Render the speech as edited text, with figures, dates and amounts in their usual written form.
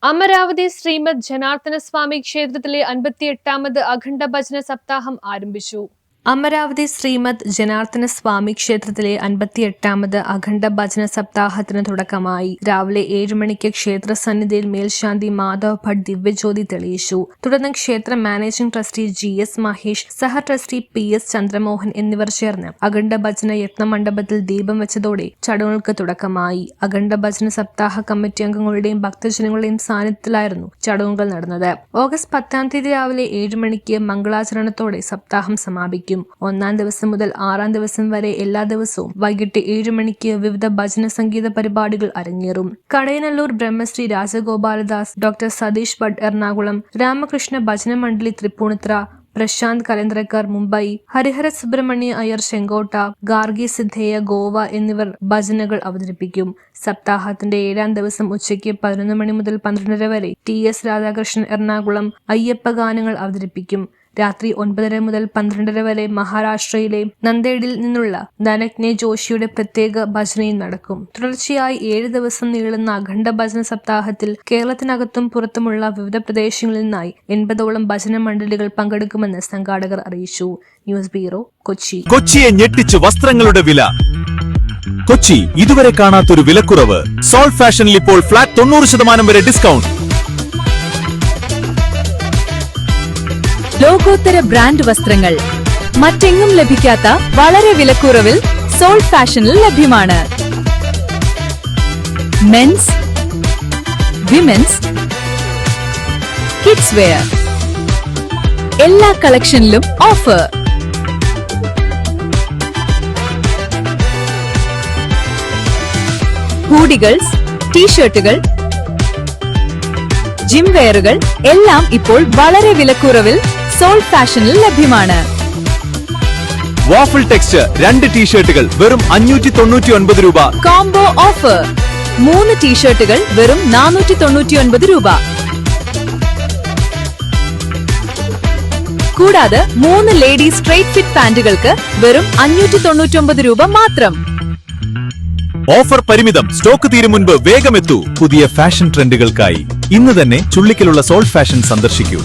അമരാവതി ശ്രീമദ് ജനാർദ്ദന സ്വാമി ക്ഷേത്രത്തിലെ 58ാമത് അഖണ്ഡ ഭജന സപ്താഹം ആരംഭിച്ചു. അമരാവതി ശ്രീമദ് ജനാർദ്ദന സ്വാമി ക്ഷേത്രത്തിലെ 58ാമത് അഖണ്ഡ ഭജന സപ്താഹത്തിന് തുടക്കമായി. രാവിലെ 7 മണിക്ക് ക്ഷേത്ര സന്നിധിയിൽ മേൽശാന്തി മാധവ് ഭട്ട് ദിവ്യജ്യോതി തെളിയിച്ചു. തുടർന്ന് ക്ഷേത്ര മാനേജിംഗ് ട്രസ്റ്റി GS മഹേഷ്, സഹ ട്രസ്റ്റി PS ചന്ദ്രമോഹൻ എന്നിവർ ചേർന്ന് അഖണ്ഡ ഭജന യത്നമണ്ഡപത്തിൽ ദീപം വെച്ചതോടെ ചടങ്ങുകൾക്ക് തുടക്കമായി. അഖണ്ഡ ഭജന സപ്താഹ കമ്മിറ്റി അംഗങ്ങളുടെയും ഭക്തജനങ്ങളുടെയും സാന്നിധ്യത്തിലായിരുന്നു ചടങ്ങുകൾ നടന്നത്. ഓഗസ്റ്റ് 10-ാം തീയതി രാവിലെ 7 മണിക്ക് മംഗളാചരണത്തോടെ സപ്താഹം സമാപിക്കും. 1-ാം ദിവസം മുതൽ 6-ാം ദിവസം വരെ എല്ലാ ദിവസവും വൈകിട്ട് 7 മണിക്ക് വിവിധ ഭജന സംഗീത പരിപാടികൾ അരങ്ങേറും. കടയനല്ലൂർ ബ്രഹ്മശ്രീ രാജഗോപാലദാസ്, ഡോക്ടർ സതീഷ് ഭട്ട് എറണാകുളം, രാമകൃഷ്ണ ഭജന മണ്ഡലി തൃപ്പൂണിത്തുറ, പ്രശാന്ത് കലന്ദ്രക്കർ മുംബൈ, ഹരിഹര സുബ്രഹ്മണ്യ അയ്യർ ചെങ്കോട്ട, ഗാർഗി സിദ്ധേയ ഗോവ എന്നിവർ ഭജനകൾ അവതരിപ്പിക്കും. സപ്താഹത്തിന്റെ 7-ാം ദിവസം ഉച്ചയ്ക്ക് 11 മണി മുതൽ 12:30 വരെ TS രാധാകൃഷ്ണൻ എറണാകുളം അയ്യപ്പ ഗാനങ്ങൾ അവതരിപ്പിക്കും. രാത്രി 9:30 മുതൽ 12:30 വരെ മഹാരാഷ്ട്രയിലെ നന്ദേഡിൽ നിന്നുള്ള ധനജ്ഞ ജോഷിയുടെ പ്രത്യേക ഭജനയും നടക്കും. തുടർച്ചയായി 7 ദിവസം നീളുന്ന അഖണ്ഡ ഭജന സപ്താഹത്തിൽ കേരളത്തിനകത്തും പുറത്തുമുള്ള വിവിധ പ്രദേശങ്ങളിൽ നിന്നായി 80ഓളം ഭജന മണ്ഡലികൾ പങ്കെടുക്കുമെന്ന് സംഘാടകർ അറിയിച്ചു. News bureau, Kochi. കൊച്ചിയെ ഞെട്ടിച്ച് വസ്ത്രങ്ങളുടെ വില. കൊച്ചി ഇതുവരെ കാണാത്തൊരു വിലക്കുറവ്. സോൾട്ട് ഫാഷനിൽ ഇപ്പോൾ ഫ്ലാറ്റ് 90% വരെ ഡിസ്കൗണ്ട്. ലോകോത്തര ബ്രാൻഡ് വസ്ത്രങ്ങൾ മറ്റെങ്ങും ലഭിക്കാത്ത വളരെ വിലക്കുറവിൽ സോൾട്ട് ഫാഷനിൽ ലഭ്യമാണ്. മെൻസ്, വിമൻസ്, കിഡ്സ് വെയർ എല്ലാ കളക്ഷനിലും ഓഫർ. ഹൂഡികൾസ്, ടീഷർട്ടുകൾ, ജിം വെയറുകൾ എല്ലാം ഇപ്പോൾ വളരെ വിലക്കുറവിൽ സോൾട്ട് ഫാഷനിൽ ലഭ്യമാണ്. വാഫിൾ ടെക്സ്ചർ 2 ടീഷർട്ടുകൾ വെറും 599 രൂപ. കോംബോ ഓഫർ 3 ടീഷർട്ടുകൾ വെറും 499 രൂപ. കൂടാതെ 3 ലേഡീസ് സ്ട്രെയിറ്റ് ഫിറ്റ് പാന്റുകൾക്ക് വെറും 599 രൂപ മാത്രം. ഓഫർ പരിമിതം. സ്റ്റോക്ക് തീരും മുൻപ് വേഗമെത്തൂ. പുതിയ ഫാഷൻ ട്രെൻഡുകൾക്കായി ഇന്ന് തന്നെ ചുള്ളിക്കലുള്ള സോൾട്ട് ഫാഷൻ സന്ദർശിക്കൂ.